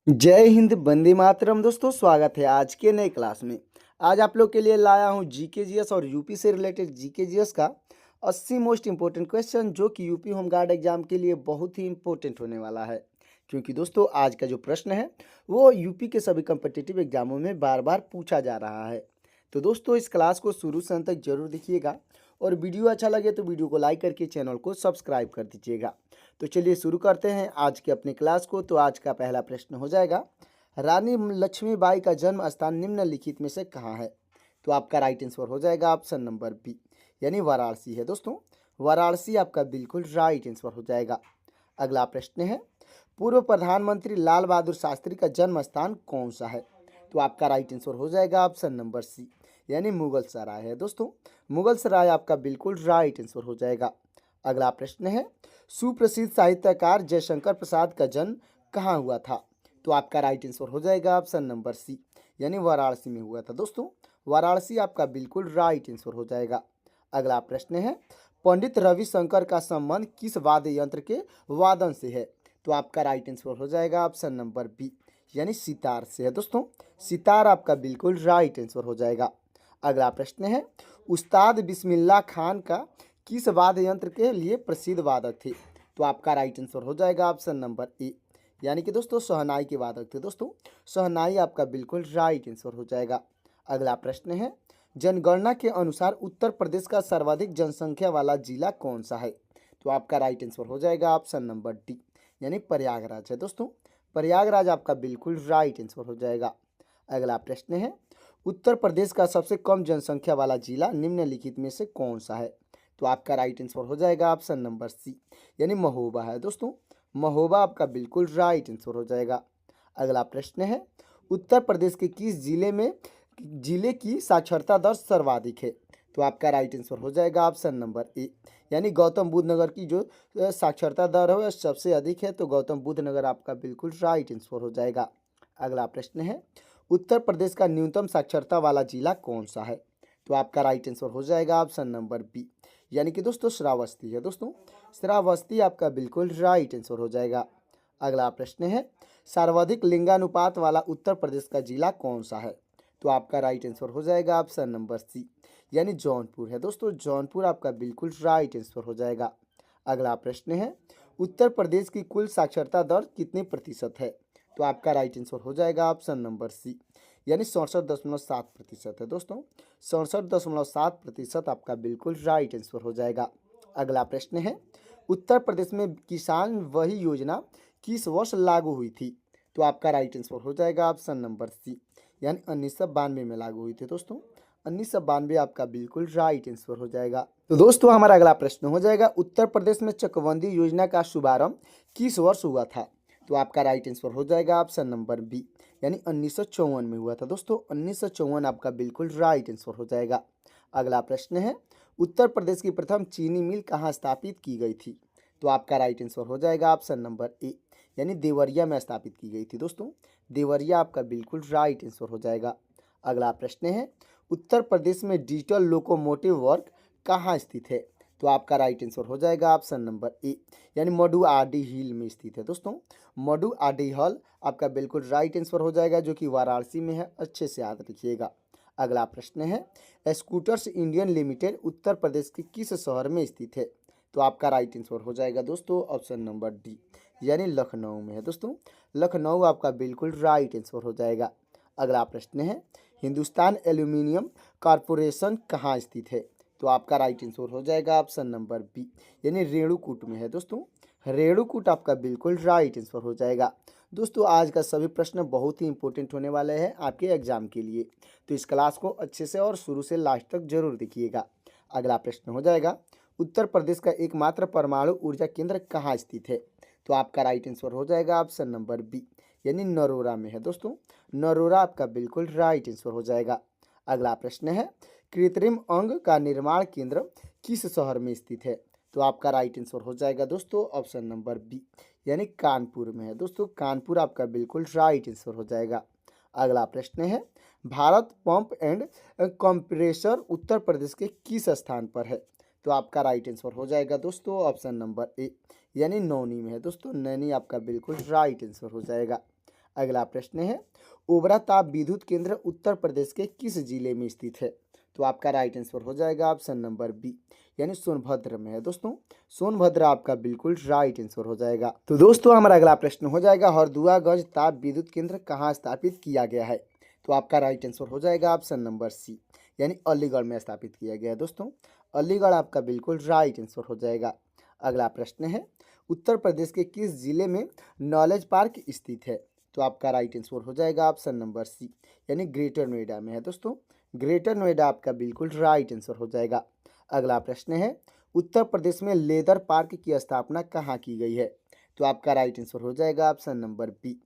जय हिंद, वंदे मातरम। दोस्तों, स्वागत है आज के नए क्लास में। आज आप लोग के लिए लाया हूं जीके जीएस और यूपी से रिलेटेड जीके जीएस का 80 मोस्ट इंपॉर्टेंट क्वेश्चन, जो कि यूपी होमगार्ड एग्जाम के लिए बहुत ही इंपॉर्टेंट होने वाला है। क्योंकि दोस्तों, आज का जो प्रश्न है वो यूपी के सभी कम्पिटिटिव एग्जामों में बार बार पूछा जा रहा है। तो दोस्तों, इस क्लास को शुरू से अंत तक जरूर देखिएगा और वीडियो अच्छा लगे तो वीडियो को लाइक करके चैनल को सब्सक्राइब कर दीजिएगा। तो चलिए शुरू करते हैं आज के अपने क्लास को। तो आज का पहला प्रश्न हो जाएगा, रानी लक्ष्मीबाई का जन्म स्थान निम्नलिखित में से कहाँ है? तो आपका राइट आंसर हो जाएगा ऑप्शन नंबर बी, यानी वाराणसी है। दोस्तों, वाराणसी आपका बिल्कुल राइट आंसर हो जाएगा। अगला प्रश्न है, पूर्व प्रधानमंत्री लाल बहादुर शास्त्री का जन्म स्थान कौन सा है? तो आपका राइट आंसर हो जाएगा ऑप्शन नंबर सी, यानी मुगल सराय है। दोस्तों, मुगल सराय आपका बिल्कुल राइट आंसर हो जाएगा। अगला प्रश्न है, सुप्रसिद्ध साहित्यकार जयशंकर प्रसाद का जन्म कहाँ हुआ था? तो आपका राइट आंसर हो जाएगा ऑप्शन नंबर सी, यानी वाराणसी में हुआ था। दोस्तों, वाराणसी आपका बिल्कुल राइट आंसर हो जाएगा। अगला प्रश्न है, पंडित रविशंकर का संबंध किस वाद्य यंत्र के वादन से है? तो आपका राइट आंसर हो जाएगा ऑप्शन नंबर बी, यानी सितार से है। दोस्तों, सितार आपका बिल्कुल राइट आंसर हो जाएगा। अगला प्रश्न है, उस्ताद बिस्मिल्लाह खान का किस वाद्य यंत्र के लिए प्रसिद्ध वादक थे? तो आपका राइट आंसर हो जाएगा ऑप्शन नंबर ए, यानी कि दोस्तों शहनाई के वादक थे। दोस्तों, शहनाई आपका बिल्कुल राइट आंसर हो जाएगा। अगला प्रश्न है, जनगणना के अनुसार उत्तर प्रदेश का सर्वाधिक जनसंख्या वाला जिला कौन सा है? तो आपका राइट आंसर हो जाएगा ऑप्शन नंबर डी, यानी प्रयागराज है। दोस्तों, प्रयागराज आपका बिल्कुल राइट आंसर हो जाएगा। अगला प्रश्न है, उत्तर प्रदेश का सबसे कम जनसंख्या वाला जिला निम्नलिखित में से कौन सा है? तो आपका राइट आंसर हो जाएगा ऑप्शन नंबर सी, यानी महोबा है। दोस्तों, महोबा आपका बिल्कुल राइट आंसर हो जाएगा। अगला प्रश्न है, उत्तर प्रदेश के किस जिले की साक्षरता दर सर्वाधिक है? तो आपका राइट आंसर हो जाएगा ऑप्शन नंबर ए, यानी गौतम बुद्ध नगर की जो साक्षरता दर है वह सबसे अधिक है। तो गौतम बुद्ध नगर आपका बिल्कुल राइट आंसर हो जाएगा। अगला प्रश्न है, उत्तर प्रदेश का न्यूनतम साक्षरता वाला जिला कौन सा है? तो आपका राइट आंसर हो जाएगा ऑप्शन नंबर बी, यानी कि दोस्तों श्रावस्ती है। दोस्तों, श्रावस्ती आपका बिल्कुल राइट आंसर हो जाएगा। अगला प्रश्न है, सर्वाधिक लिंगानुपात वाला उत्तर प्रदेश का जिला कौन सा है? तो आपका राइट आंसर हो जाएगा ऑप्शन नंबर सी, यानी जौनपुर है। दोस्तों, जौनपुर आपका बिल्कुल राइट आंसर हो जाएगा। अगला प्रश्न है, उत्तर प्रदेश की कुल साक्षरता दर कितने प्रतिशत है? तो आपका राइट आंसर हो जाएगा ऑप्शन नंबर सी, यानी 67.7% है। दोस्तों, 67.7% आपका बिल्कुल राइट आंसर हो जाएगा। अगला प्रश्न है, उत्तर प्रदेश में किसान वही योजना किस वर्ष लागू हुई थी? तो आपका राइट आंसर हो जाएगा ऑप्शन नंबर सी, यानी 1992 में लागू हुई थी। दोस्तों, 1992 आपका बिल्कुल राइट आंसर हो जाएगा। तो दोस्तों, हमारा अगला प्रश्न हो जाएगा, उत्तर प्रदेश में चकबंदी योजना का शुभारंभ किस वर्ष हुआ था? तो आपका राइट आंसर हो जाएगा ऑप्शन नंबर बी, यानी 1954 में हुआ था। दोस्तों, 1954 आपका बिल्कुल राइट आंसर हो जाएगा। अगला प्रश्न है, उत्तर प्रदेश की प्रथम चीनी मिल कहाँ स्थापित की गई थी? तो आपका राइट आंसर हो जाएगा ऑप्शन नंबर ए, यानी देवरिया में स्थापित की गई थी। दोस्तों, देवरिया आपका बिल्कुल राइट आंसर हो जाएगा। अगला प्रश्न है, उत्तर प्रदेश में डिजिटल लोकोमोटिव वर्क कहाँ स्थित है? तो आपका राइट आंसर हो जाएगा ऑप्शन नंबर ए, यानी मडु आडी हिल में स्थित है। दोस्तों, मडु आडी हॉल आपका बिल्कुल राइट आंसर हो जाएगा, जो कि वाराणसी में है। अच्छे से याद रखिएगा। अगला प्रश्न है, scooters Indian limited Uttar Pradesh के किस शहर में स्थित है? तो आपका राइट आंसर हो जाएगा दोस्तों ऑप्शन नंबर डी, यानी लखनऊ में है। दोस्तों, लखनऊ आपका बिल्कुल राइट आंसर हो जाएगा। अगला प्रश्न है, हिंदुस्तान एल्यूमिनियम कॉरपोरेशन कहाँ स्थित है? तो आपका राइट आंसर हो जाएगा ऑप्शन नंबर बी, यानी रेणुकूट में है। दोस्तों, रेणुकूट आपका बिल्कुल राइट आंसर हो जाएगा। दोस्तों, आज का सभी प्रश्न बहुत ही इंपॉर्टेंट होने वाले हैं आपके एग्जाम के लिए। तो इस क्लास को अच्छे से और शुरू से लास्ट तक जरूर देखिएगा। अगला प्रश्न हो जाएगा, उत्तर प्रदेश का एकमात्र परमाणु ऊर्जा केंद्र कहाँ स्थित है? तो आपका राइट आंसर हो जाएगा ऑप्शन नंबर बी, यानी नरोरा में है। दोस्तों, नरोरा आपका बिल्कुल राइट आंसर हो जाएगा। अगला प्रश्न है, कृत्रिम अंग का निर्माण केंद्र किस शहर में स्थित है? तो आपका राइट आंसर हो जाएगा दोस्तों ऑप्शन नंबर बी, यानी कानपुर में है। दोस्तों, कानपुर आपका बिल्कुल राइट आंसर हो जाएगा। अगला प्रश्न है, Bharat pump and compressor Uttar Pradesh के किस स्थान पर है? तो आपका राइट आंसर हो जाएगा दोस्तों ऑप्शन नंबर ए, यानी नौनी में है। दोस्तों, नैनी आपका बिल्कुल राइट आंसर हो जाएगा। अगला प्रश्न है, ओबरा ताप विद्युत केंद्र उत्तर प्रदेश के किस जिले में स्थित है? तो आपका राइट आंसर हो जाएगा ऑप्शन नंबर बी, यानी सोनभद्र में है दोस्तों। सोनभद्र आपका बिल्कुल राइट आंसर हो जाएगा। तो दोस्तों हमारा अगला प्रश्न हो जाएगा, हरदुआगंज ताप विद्युत केंद्र कहाँ स्थापित किया गया है? तो आपका राइट आंसर हो जाएगा ऑप्शन नंबर सी, यानी अलीगढ़ में स्थापित किया गया है दोस्तों। अलीगढ़ आपका बिल्कुल राइट आंसर हो जाएगा। अगला प्रश्न है, उत्तर प्रदेश के किस जिले में नॉलेज पार्क स्थित है? तो आपका राइट आंसर हो जाएगा ऑप्शन नंबर सी, यानी ग्रेटर नोएडा में है दोस्तों। ग्रेटर नोएडा आपका बिल्कुल राइट आंसर हो जाएगा। अगला प्रश्न है, उत्तर प्रदेश में लेदर पार्क की स्थापना कहाँ की गई है? तो आपका राइट आंसर हो जाएगा ऑप्शन नंबर बी,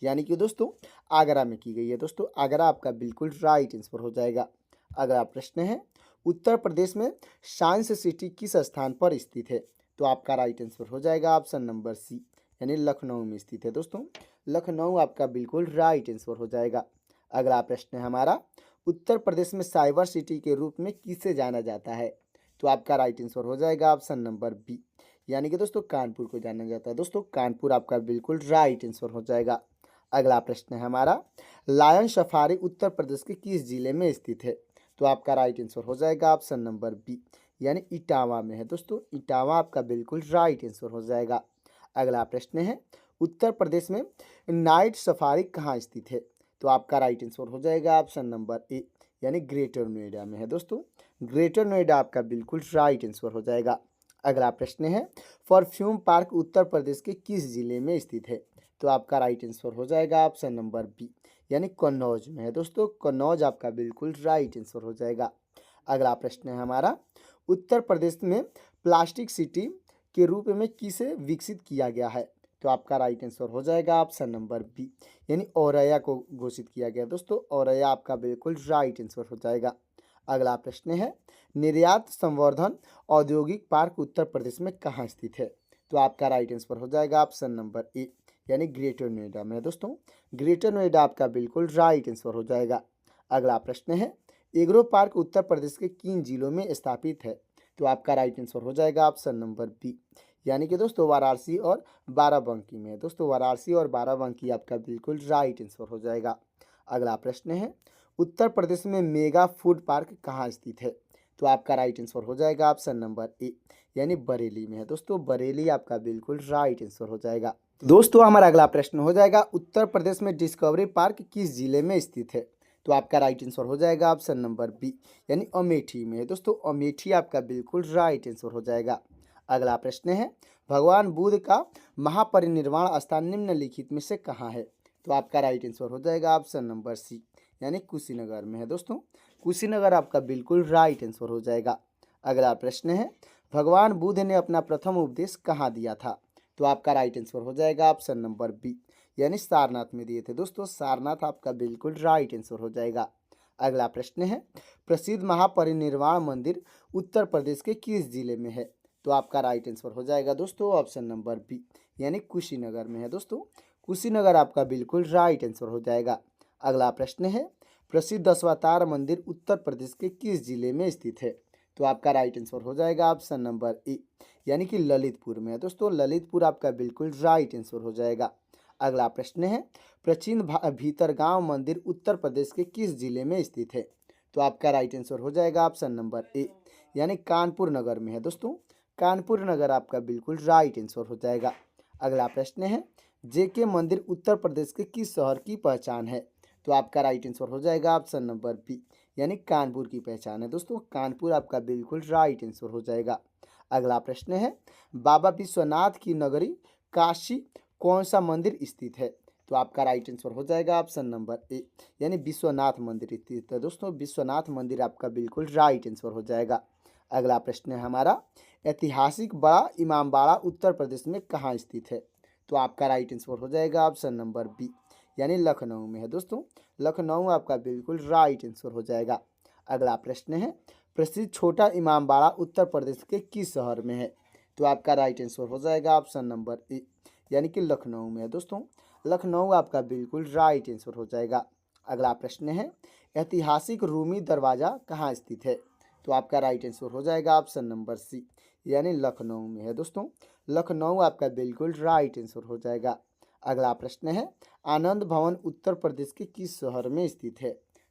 यानी कि दोस्तों आगरा में की गई है दोस्तों। आगरा आपका बिल्कुल राइट आंसर हो जाएगा। अगला प्रश्न है, उत्तर प्रदेश में साइंस सिटी किस स्थान पर स्थित है? तो आपका राइट आंसर हो जाएगा ऑप्शन नंबर सी, यानी लखनऊ में स्थित है दोस्तों। लखनऊ आपका बिल्कुल राइट आंसर हो जाएगा। अगला प्रश्न है हमारा, उत्तर प्रदेश में साइबर सिटी के रूप में किसे जाना जाता है? तो आपका राइट आंसर हो जाएगा ऑप्शन नंबर बी, यानी कि दोस्तों कानपुर को जाना जाता है दोस्तों। कानपुर आपका बिल्कुल राइट आंसर हो जाएगा। अगला प्रश्न है हमारा, लायन सफारी उत्तर प्रदेश के किस जिले में स्थित है? तो आपका राइट आंसर हो जाएगा ऑप्शन नंबर बी, यानी इटावा में है दोस्तों। इटावा आपका बिल्कुल राइट आंसर हो जाएगा। अगला प्रश्न है, उत्तर प्रदेश में नाइट सफारी कहाँ स्थित है? तो आपका राइट आंसर हो जाएगा ऑप्शन नंबर ए, यानी ग्रेटर नोएडा में है दोस्तों। ग्रेटर नोएडा आपका बिल्कुल राइट आंसर हो जाएगा। अगला प्रश्न है, परफ्यूम पार्क उत्तर प्रदेश के किस जिले में स्थित है? तो आपका राइट आंसर हो जाएगा ऑप्शन नंबर बी, यानी कन्नौज में है दोस्तों। कन्नौज आपका बिल्कुल राइट आंसर हो जाएगा। अगला प्रश्न है हमारा, उत्तर प्रदेश में प्लास्टिक सिटी के रूप में किसे विकसित किया गया है? तो आपका राइट आंसर हो जाएगा ऑप्शन नंबर बी, यानी औरैया को घोषित किया गया दोस्तों। औरैया आपका बिल्कुल राइट आंसर हो जाएगा। अगला प्रश्न है, निर्यात संवर्धन औद्योगिक पार्क उत्तर प्रदेश में कहाँ स्थित है? तो आपका राइट आंसर हो जाएगा ऑप्शन नंबर ए, यानी ग्रेटर नोएडा में है दोस्तों। ग्रेटर नोएडा आपका बिल्कुल राइट आंसर हो जाएगा। अगला प्रश्न है, एग्रो पार्क उत्तर प्रदेश के किन जिलों में स्थापित है? तो आपका राइट आंसर हो जाएगा ऑप्शन नंबर बी, यानी कि दोस्तों वाराणसी और बाराबंकी में है दोस्तों। वाराणसी और बाराबंकी आपका बिल्कुल राइट आंसर हो जाएगा। अगला प्रश्न है, उत्तर प्रदेश में मेगा फूड पार्क कहाँ स्थित है? तो आपका राइट आंसर हो जाएगा ऑप्शन नंबर ए, यानी बरेली में है दोस्तों। बरेली आपका बिल्कुल राइट आंसर हो जाएगा। दोस्तों हमारा अगला प्रश्न हो जाएगा, उत्तर प्रदेश में डिस्कवरी पार्क किस जिले में स्थित है? तो आपका राइट आंसर हो जाएगा ऑप्शन नंबर बी, यानी अमेठी में है दोस्तों। अमेठी आपका बिल्कुल राइट आंसर हो जाएगा। अगला प्रश्न है, भगवान बुद्ध का महापरिनिर्वाण स्थान निम्नलिखित में से कहाँ है? तो आपका राइट आंसर हो जाएगा ऑप्शन नंबर सी, यानी कुशीनगर में है दोस्तों। कुशीनगर आपका बिल्कुल राइट आंसर हो जाएगा। अगला प्रश्न है, भगवान बुद्ध ने अपना प्रथम उपदेश कहाँ दिया था? तो आपका राइट आंसर हो जाएगा ऑप्शन नंबर बी, यानी सारनाथ में दिए थे दोस्तों। सारनाथ आपका बिल्कुल राइट आंसर हो जाएगा। अगला प्रश्न है, प्रसिद्ध महापरिनिर्वाण मंदिर उत्तर प्रदेश के किस जिले में है? तो आपका राइट आंसर हो जाएगा दोस्तों ऑप्शन नंबर बी, यानी कुशीनगर में है दोस्तों। कुशीनगर आपका बिल्कुल राइट आंसर हो जाएगा। अगला प्रश्न है, प्रसिद्ध दशावतार मंदिर उत्तर प्रदेश के किस जिले में स्थित है? तो आपका राइट आंसर हो जाएगा ऑप्शन नंबर ए, यानी कि ललितपुर में है दोस्तों। ललितपुर आपका बिल्कुल राइट आंसर हो जाएगा। अगला प्रश्न है, प्राचीन भीतरगांव मंदिर उत्तर प्रदेश के किस जिले में स्थित है? तो आपका राइट आंसर हो जाएगा ऑप्शन नंबर ए, यानी कानपुर नगर में है दोस्तों। कानपुर नगर आपका बिल्कुल राइट आंसर हो जाएगा। अगला प्रश्न है, जेके मंदिर उत्तर प्रदेश के किस शहर की पहचान है? तो आपका राइट आंसर हो जाएगा ऑप्शन नंबर बी, यानी कानपुर की पहचान है दोस्तों। कानपुर आपका बिल्कुल राइट आंसर हो जाएगा। अगला प्रश्न है, बाबा विश्वनाथ की नगरी काशी कौन सा मंदिर स्थित है? तो आपका राइट आंसर हो जाएगा ऑप्शन नंबर ए, यानी विश्वनाथ मंदिर स्थित है दोस्तों। विश्वनाथ मंदिर आपका बिल्कुल राइट आंसर हो जाएगा। अगला प्रश्न है हमारा, ऐतिहासिक बड़ा इमामबाड़ा उत्तर प्रदेश में कहाँ स्थित है? तो आपका राइट आंसर हो जाएगा ऑप्शन नंबर बी, यानी लखनऊ में है दोस्तों। लखनऊ आपका बिल्कुल राइट आंसर हो जाएगा। अगला प्रश्न है, प्रसिद्ध छोटा इमामबाड़ा उत्तर प्रदेश के किस शहर में है? तो आपका राइट आंसर हो जाएगा ऑप्शन नंबर ए, यानी कि लखनऊ में है दोस्तों। लखनऊ आपका बिल्कुल राइट आंसर हो जाएगा। अगला प्रश्न है, ऐतिहासिक रूमी दरवाज़ा कहाँ स्थित है? तो आपका राइट आंसर हो जाएगा ऑप्शन नंबर सी, यानी लखनऊ में है दोस्तों। लखनऊ आपका बिल्कुल राइट आंसर हो जाएगा। अगला प्रश्न है आनंद भवन उत्तर प्रदेश के किस शहर में स्थित है?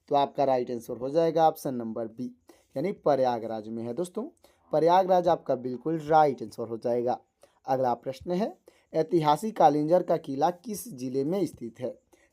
तो आपका राइट आंसर हो जाएगा ऑप्शन नंबर बी, यानी प्रयागराज में है दोस्तों। प्रयागराज आपका बिल्कुल राइट आंसर हो जाएगा। अगला प्रश्न है ऐतिहासिक कालिंजर का किला किस जिले में स्थित है?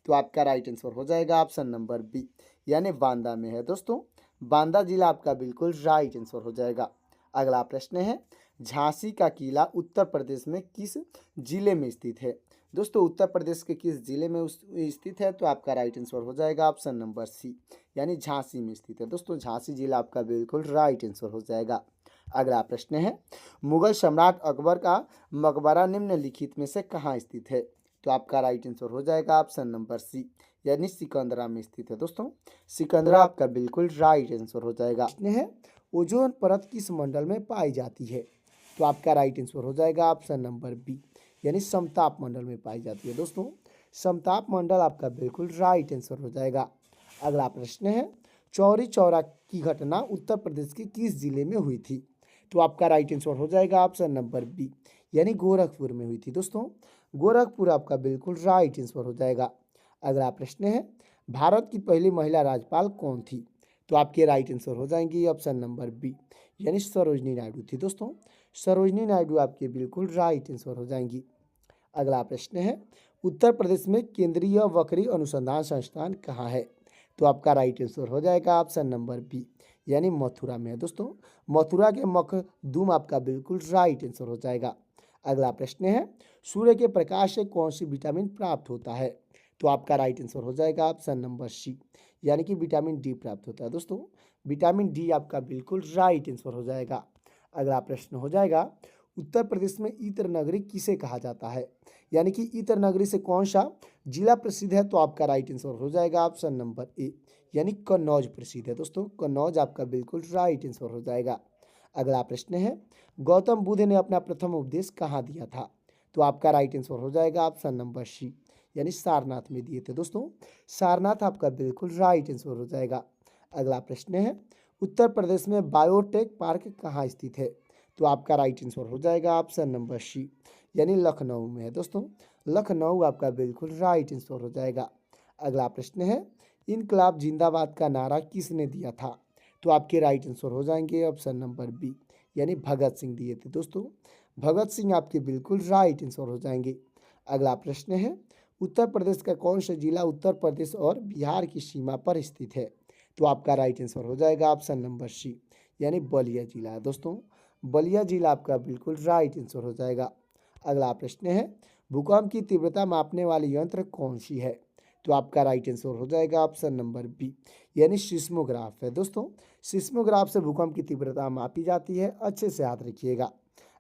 तो आपका राइट आंसर हो जाएगा ऑप्शन नंबर बी, यानी बांदा में है दोस्तों। बांदा जिला आपका बिल्कुल राइट आंसर हो जाएगा। अगला प्रश्न है झांसी का किला उत्तर प्रदेश में किस जिले में स्थित है? दोस्तों उत्तर प्रदेश के किस जिले में स्थित है? तो आपका राइट आंसर हो जाएगा ऑप्शन नंबर सी, यानी झांसी में स्थित है दोस्तों। झांसी जिला आपका बिल्कुल राइट आंसर हो जाएगा। अगला प्रश्न है मुगल सम्राट अकबर का मकबरा निम्नलिखित में से कहाँ स्थित है? तो आपका राइट आंसर हो जाएगा ऑप्शन नंबर सी, यानी सिकंदरा में स्थित है दोस्तों। सिकंदरा आपका बिल्कुल राइट आंसर हो जाएगा। प्रश्न है ओजोन परत किस मंडल में पाई जाती है? तो आपका राइट आंसर हो जाएगा ऑप्शन नंबर बी, यानी समताप मंडल में पाई जाती है दोस्तों। समताप मंडल आपका बिल्कुल राइट आंसर हो जाएगा। अगला प्रश्न है चौरी चौरा की घटना उत्तर प्रदेश के किस जिले में हुई थी? तो आपका राइट आंसर हो जाएगा ऑप्शन नंबर बी, यानी गोरखपुर में हुई थी दोस्तों। गोरखपुर आपका बिल्कुल राइट आंसर हो जाएगा। अगला प्रश्न है भारत की पहली महिला राज्यपाल कौन थी? तो आपके राइट आंसर हो जाएंगी ऑप्शन नंबर बी, यानी सरोजनी नायडू थी दोस्तों। सरोजनी नायडू आपके बिल्कुल राइट आंसर हो जाएंगी। अगला प्रश्न है उत्तर प्रदेश में केंद्रीय बकरी अनुसंधान संस्थान कहाँ है? तो आपका राइट आंसर हो जाएगा ऑप्शन नंबर बी, यानी मथुरा में है दोस्तों। मथुरा के मखदूम आपका बिल्कुल राइट आंसर हो जाएगा। अगला प्रश्न है सूर्य के प्रकाश से कौन सी विटामिन प्राप्त होता है? तो आपका राइट आंसर हो जाएगा ऑप्शन नंबर सी, यानी कि विटामिन डी प्राप्त होता है दोस्तों। विटामिन डी आपका बिल्कुल राइट आंसर हो जाएगा। अगला प्रश्न हो जाएगा उत्तर प्रदेश में इत्र नगरी किसे कहा जाता है? यानी कि इत्र नगरी से कौन सा जिला प्रसिद्ध है? तो आपका राइट आंसर हो जाएगा ऑप्शन नंबर ए, यानी कन्नौज प्रसिद्ध है दोस्तों। कन्नौज आपका बिल्कुल राइट आंसर हो जाएगा। अगला प्रश्न है गौतम बुद्ध ने अपना प्रथम उपदेश कहाँ दिया था? तो आपका राइट आंसर हो जाएगा ऑप्शन नंबर सी, यानी सारनाथ में दिए थे दोस्तों। सारनाथ आपका बिल्कुल राइट आंसर हो जाएगा। अगला प्रश्न है उत्तर प्रदेश में बायोटेक पार्क कहाँ स्थित है? तो आपका राइट आंसर हो जाएगा ऑप्शन नंबर सी, यानी लखनऊ में है दोस्तों। लखनऊ आपका बिल्कुल राइट आंसर हो जाएगा। अगला प्रश्न है इनकलाब जिंदाबाद का नारा किसने दिया था? तो आपके राइट आंसर हो जाएंगे ऑप्शन नंबर बी, यानी भगत सिंह दिए थे दोस्तों। भगत सिंह आपके बिल्कुल राइट आंसर हो जाएंगे। अगला प्रश्न है उत्तर प्रदेश का कौन सा जिला उत्तर प्रदेश और बिहार की सीमा पर स्थित है? तो आपका राइट आंसर हो जाएगा ऑप्शन नंबर सी, यानी बलिया जिला है दोस्तों। बलिया जिला आपका बिल्कुल राइट आंसर हो जाएगा। अगला प्रश्न है भूकंप की तीव्रता मापने वाली यंत्र कौन सी है? तो आपका राइट आंसर हो जाएगा ऑप्शन नंबर बी, यानी सिस्मोग्राफ है दोस्तों। सिस्मोग्राफ से भूकंप की तीव्रता मापी जाती है, अच्छे से याद रखिएगा।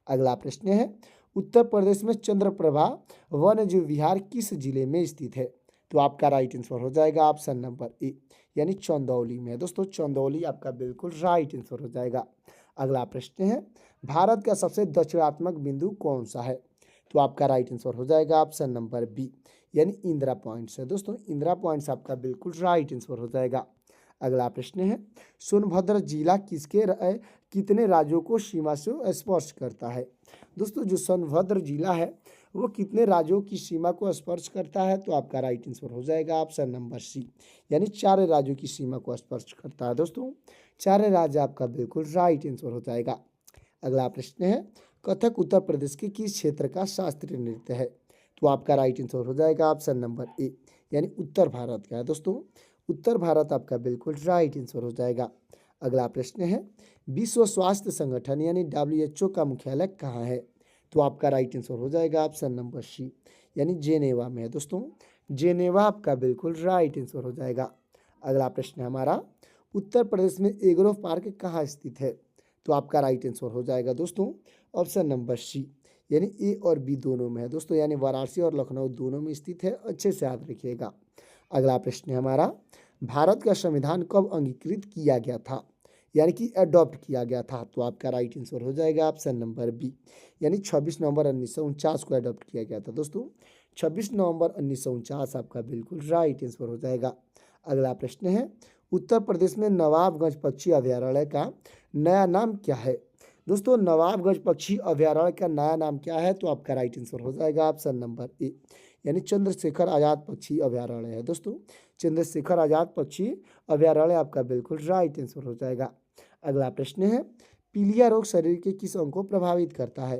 अगला प्रश्न है उत्तर प्रदेश में चंद्रप्रभा वन्य जीव विहार किस जिले में स्थित है? तो आपका राइट आंसर हो जाएगा ऑप्शन नंबर ए, यानी चंदौली में है दोस्तों। चंदौली आपका बिल्कुल राइट आंसर हो जाएगा। अगला प्रश्न है भारत का सबसे दक्षिणात्मक बिंदु कौन सा है? तो आपका राइट आंसर हो जाएगा ऑप्शन नंबर बी, यानी इंदिरा पॉइंट्स है दोस्तों। इंदिरा पॉइंट्स आपका बिल्कुल राइट आंसर हो जाएगा। अगला प्रश्न है सोनभद्र जिला कितने राज्यों को सीमा से स्पर्श करता है? दोस्तों जो सोनभद्र जिला है वो कितने राज्यों की सीमा को स्पर्श करता है? तो आपका राइट आंसर हो जाएगा ऑप्शन नंबर सी, यानी 4 राज्यों की सीमा को स्पर्श करता है दोस्तों। 4 राज्य आपका बिल्कुल राइट आंसर हो जाएगा। अगला प्रश्न है कथक उत्तर प्रदेश के किस क्षेत्र का शास्त्रीय नृत्य है? तो आपका राइट आंसर हो जाएगा ऑप्शन नंबर ए, यानी उत्तर भारत का है दोस्तों। उत्तर भारत आपका बिल्कुल राइट आंसर हो जाएगा। अगला प्रश्न है विश्व स्वास्थ्य संगठन यानी WHO का मुख्यालय कहाँ है? तो आपका राइट आंसर हो जाएगा ऑप्शन नंबर सी, यानी जेनेवा में है दोस्तों। जेनेवा आपका बिल्कुल राइट आंसर हो जाएगा। अगला प्रश्न है हमारा उत्तर प्रदेश में एग्रो पार्क कहाँ स्थित है? तो आपका राइट आंसर हो जाएगा दोस्तों ऑप्शन नंबर सी, यानी ए और बी दोनों में है दोस्तों, यानी वाराणसी और लखनऊ दोनों में स्थित है, अच्छे से याद रखिएगा। अगला प्रश्न है हमारा भारत का संविधान कब अंगीकृत किया गया था? यानी कि अडॉप्ट किया गया था? तो आपका राइट आंसर हो जाएगा ऑप्शन नंबर बी, यानी 26 नवंबर 1949 को अडॉप्ट किया गया था दोस्तों। 26 नवंबर 1949 आपका बिल्कुल राइट आंसर हो जाएगा। अगला प्रश्न है उत्तर प्रदेश में नवाबगंज पक्षी अभयारण्य का नया नाम क्या है? दोस्तों नवाबगंज पक्षी अभयारण्य का नया नाम क्या है? तो आपका राइट आंसर हो जाएगा ऑप्शन नंबर ए, यानी चंद्रशेखर आज़ाद पक्षी अभयारण्य है दोस्तों। चंद्रशेखर आज़ाद पक्षी अभयारण्य आपका बिल्कुल राइट आंसर हो जाएगा। अगला प्रश्न है, पीलिया रोग शरीर के किस अंग को प्रभावित करता है?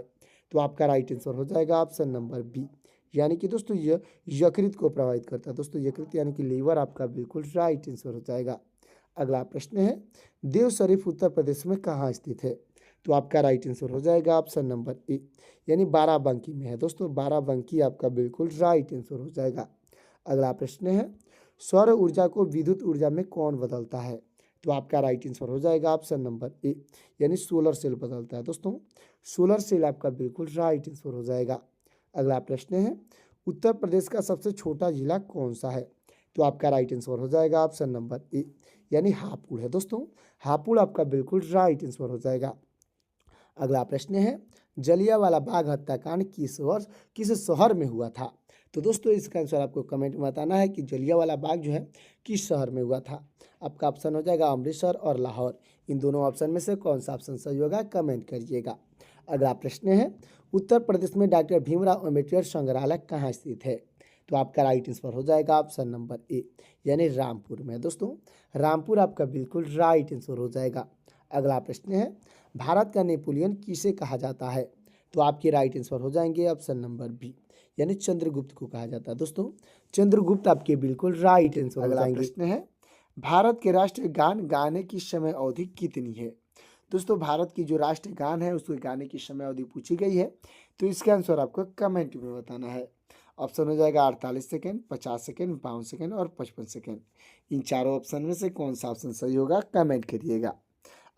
तो आपका राइट आंसर हो जाएगा ऑप्शन नंबर बी, यानी कि दोस्तों यकृत को प्रभावित करता है दोस्तों। यकृत यानी कि लीवर आपका बिल्कुल राइट आंसर हो जाएगा। अगला प्रश्न है, देव शरीफ उत्तर प्रदेश में कहाँ स्थित है? तो आपका राइट आंसर हो जाएगा ऑप्शन नंबर ए, यानी बाराबंकी में है दोस्तों। बाराबंकी आपका बिल्कुल राइट आंसर हो जाएगा। अगला प्रश्न है, सौर ऊर्जा को विद्युत ऊर्जा में कौन बदलता है? तो आपका राइट आंसर हो जाएगा ऑप्शन नंबर ए, यानी सोलर सेल बदलता है दोस्तों। सोलर सेल आपका बिल्कुल राइट आंसर हो जाएगा। अगला प्रश्न है, उत्तर प्रदेश का सबसे छोटा जिला कौन सा है? तो आपका राइट आंसर हो जाएगा ऑप्शन नंबर ए, यानी हापुड़ है दोस्तों। हापुड़ आपका बिल्कुल राइट आंसर हो जाएगा। अगला प्रश्न है, जलियांवाला बाग हत्याकांड किस शहर में हुआ था? तो दोस्तों इसका आंसर आपको कमेंट में बताना है कि जलियांवाला बाग जो है किस शहर में हुआ था। आपका ऑप्शन हो जाएगा अमृतसर और लाहौर। इन दोनों ऑप्शन में से कौन सा ऑप्शन सही होगा कमेंट करिएगा। अगला प्रश्न है, उत्तर प्रदेश में डॉक्टर भीमराव अम्बेडकर संग्रहालय कहाँ स्थित है? तो आपका राइट आंसर हो जाएगा ऑप्शन नंबर ए, यानी रामपुर में दोस्तों। रामपुर आपका बिल्कुल राइट आंसर हो जाएगा। अगला प्रश्न है, भारत का नेपोलियन किसे कहा जाता है? तो आपके राइट आंसर हो जाएंगे ऑप्शन नंबर बी, यानी चंद्रगुप्त को कहा जाता है दोस्तों। चंद्रगुप्त आपके बिल्कुल राइट आंसर हो जाएंगे। प्रश्न है, भारत के राष्ट्रीय गान गाने की समय अवधि कितनी है? दोस्तों भारत की जो राष्ट्रीय गान है उसके गाने की समय अवधि पूछी गई है, तो इसका आंसर आपको कमेंट में बताना है। ऑप्शन हो जाएगा 48 सेकेंड, 50 सेकेंड, 52 सेकेंड और 55 सेकेंड। इन चारों ऑप्शन में से कौन सा ऑप्शन सही होगा कमेंट करिएगा।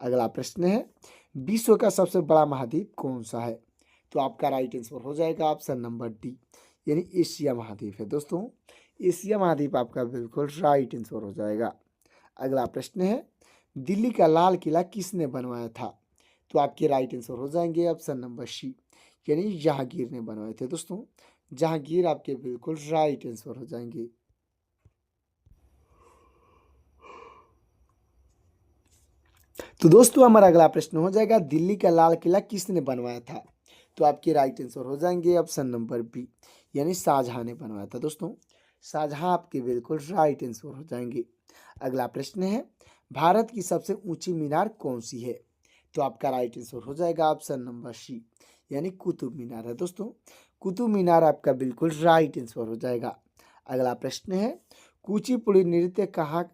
अगला प्रश्न है, विश्व का सबसे बड़ा महाद्वीप कौन सा है? तो आपका राइट आंसर हो जाएगा ऑप्शन नंबर डी, यानी एशिया महाद्वीप है दोस्तों। एशिया महाद्वीप आपका बिल्कुल राइट आंसर हो जाएगा। अगला प्रश्न है, दिल्ली का लाल किला किसने बनवाया था? तो आपके राइट आंसर हो जाएंगे ऑप्शन नंबर सी, यानी जहांगीर ने बनवाए थे दोस्तों। जहांगीर आपके बिल्कुल राइट आंसर हो जाएंगे। तो दोस्तों हमारा अगला प्रश्न हो जाएगा, दिल्ली का लाल किला किसने बनवाया था? तो आपके राइट आंसर हो जाएंगे ऑप्शन नंबर बी, यानी शाहजहां ने बनवाया था दोस्तों। शाहजहां आपके बिल्कुल राइट आंसर हो जाएंगे। अगला प्रश्न है, भारत की सबसे ऊंची मीनार कौन सी है? तो आपका राइट आंसर हो जाएगा ऑप्शन नंबर सी, यानी कुतुब मीनार है दोस्तों। कुतुब मीनार आपका बिल्कुल राइट आंसर हो जाएगा। अगला प्रश्न है, कुचिपुड़ी नृत्य कहाँ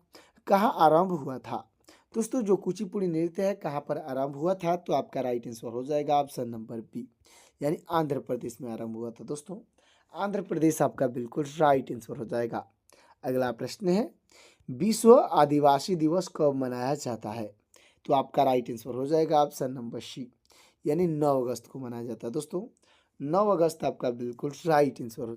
कहाँ आरंभ हुआ था? दोस्तों जो कुचिपुड़ी नृत्य है कहाँ पर आरंभ हुआ था? तो आपका राइट आंसर हो जाएगा ऑप्शन नंबर बी, यानी आंध्र प्रदेश में आरंभ हुआ था दोस्तों। आंध्र प्रदेश आपका बिल्कुल राइट आंसर हो जाएगा। अगला प्रश्न है, विश्व आदिवासी दिवस कब मनाया जाता है? तो आपका राइट आंसर हो जाएगा ऑप्शन नंबर सी, यानी 9 अगस्त को मनाया जाता है दोस्तों। 9 अगस्त आपका बिल्कुल राइट आंसर हो